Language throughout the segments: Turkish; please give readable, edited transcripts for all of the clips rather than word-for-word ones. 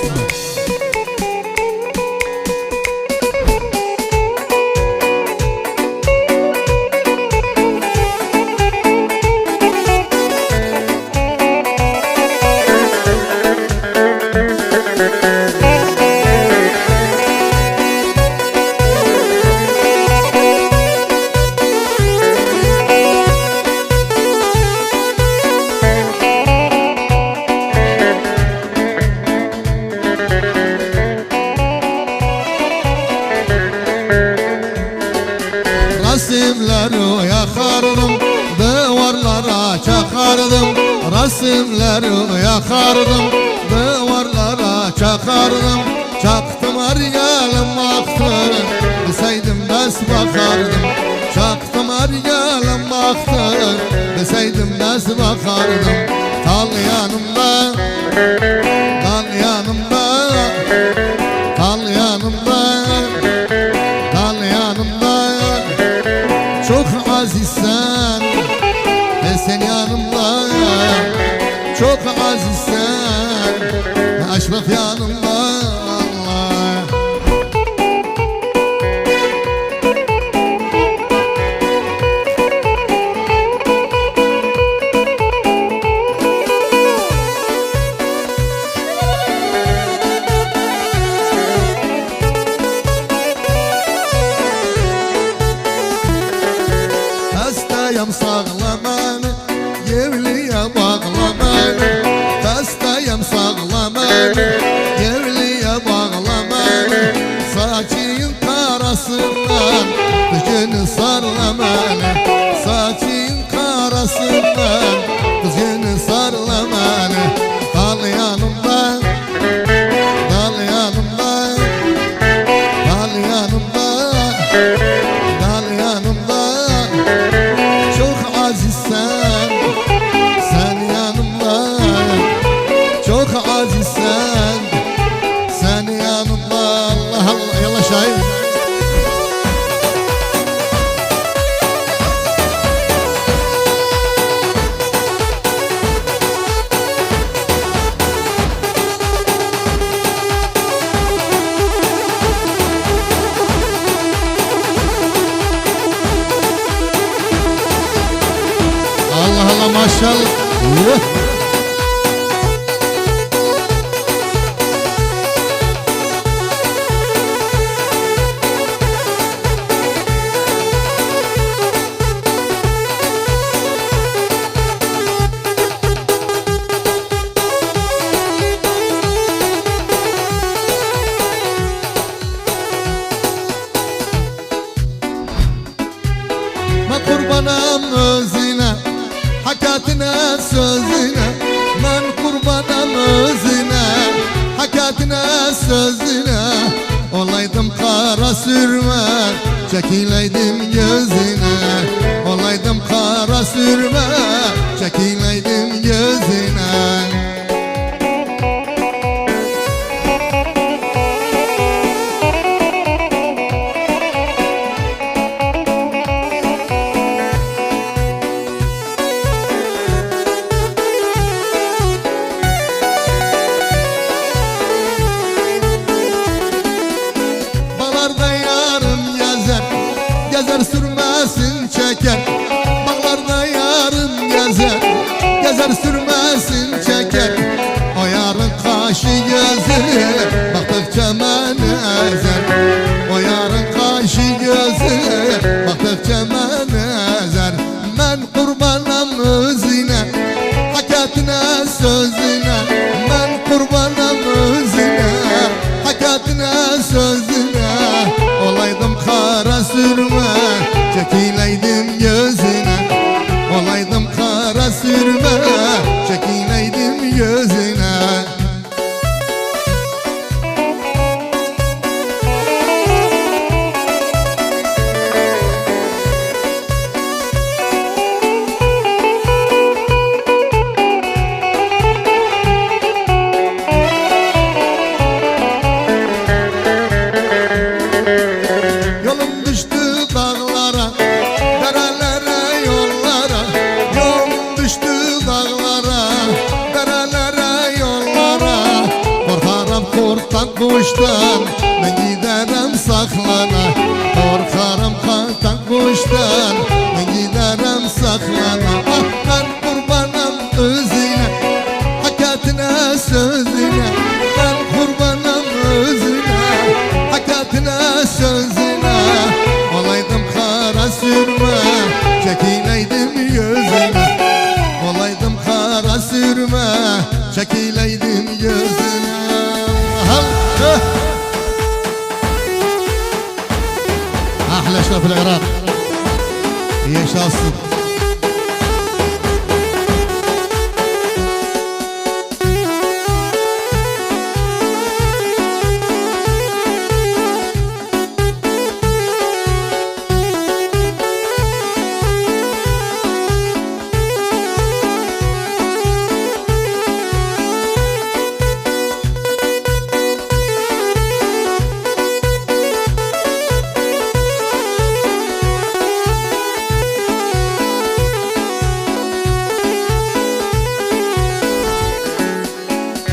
üstüne. Resimleri yakardım, duvarlara çakardım. Resimleri yakardım, duvarlara çakardım. Çaktım her yerim aktı, bilseydim bes bakardım. Çaktım her yerim aktı, bilseydim bes bakardım. Tal yanımda, tal yanımda, tal yanımda, tal yanımda. Çok azizsen, sen yanımda. Çok azizsen, aşraf yanımda. Allah. Hastayım sağlamanı, yevliye bağlamanı. Hastayım sağlamanı, yevliye bağlamanı. Saçın karasından, kızını sarlamanı. Saçın karasından, kızını sarlamanı. Dal yanımda, dal yanımda, dal yanımda, dal yanımda. Çok azizsen, sen yanımda. Çok azizsen, sen yanımda. Allah Allah, yallah şahit. Allah Allah, maşallah. Ma kurbanım özüne, hakatine sözüne. Ben kurbanım özüne, hakatine sözüne. Olaydım kara sürme, çekileydim gözüne. Olaydım kara sürme, çekileydim gözüne. Gezer sürmesin çeker, bağlarda yarım gezer. Gezer sürmesin çeker, o yarın kaşı gözü. Baktıkça beni ezer, o yarın kaşı gözü. Baktıkça beni ezer. Ben kurbanım özüne, hakatine sözüne. Ben kurbanım özüne, hakatine sözüne. Olaydım kara sürme, çekileydim gözüne. Olaydım kara sürme, korktan kuştan, ben giderim saklana. Korkarım korktan kuştan, ben giderim saklana. Ah ben kurbanım özüne, hakikatine sözüne. Ben kurbanım özüne, hakikatine sözüne. Olaydım kara sürme, çekileydim yüzüne. Olaydım kara sürme, çekileydim yüzüne. أحلى شباب العراق هي شاصد.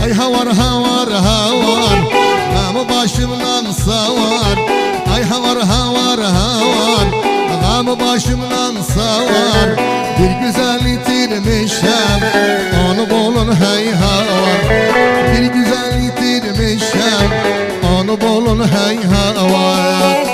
Ay havar havar havar, gamı başımdan savar. Ay havar havar havar, gamı başımdan savar. Bir güzel yitirmişem, onu bulun hey havar. Bir güzel yitirmişem, onu bulun hey havar.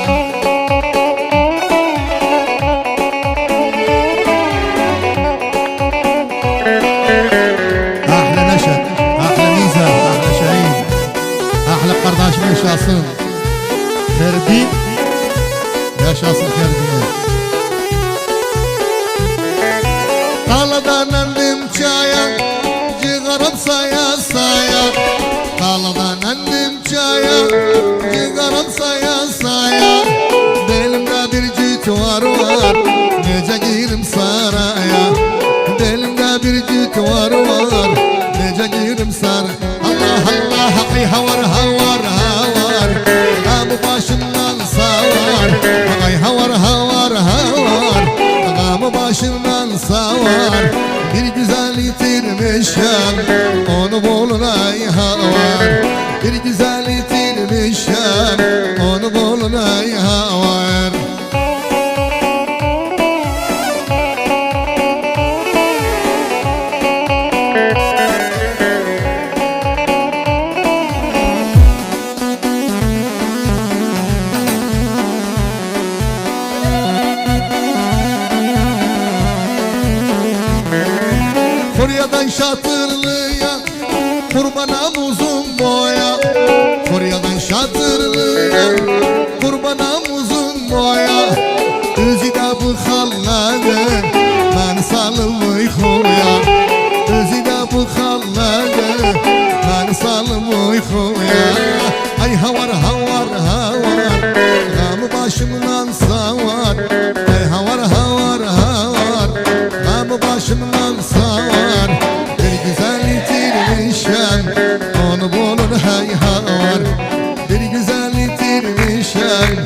Kardeşim yaşasın, Ferdi yaşasın Ferdi. Dağlardan endim çaya, ciğerim saya saya. Dağlardan endim çaya, ciğerim saya saya. Belimde bir cütvar var, nece girim saraya. Belimde bir cütvar var, nece girim saraya. Allah Allah ay havar havar havar, gamı başımdan savar. Ay havar havar havar, gamı başımdan savar. Bir güzel yitirmişem, onu bulun ay havar. Bir güzel yitirmişem, onu bulun ay havar. Korya'dan Şatırlı'ya, kurbanam uzun boya. Korya'dan Şatırlı'ya, kurbanam uzun boya. Özü de bu halladı, ben salım uykuya. Özü de bu halladı, ben salım uykuya. Ay havar havar havar, gamı başımdan savar. Ay havar havar havar, gamı başımdan savar. Bir güzel yitirmişem, onu bulun hey havar. Bir güzel yitirmişem,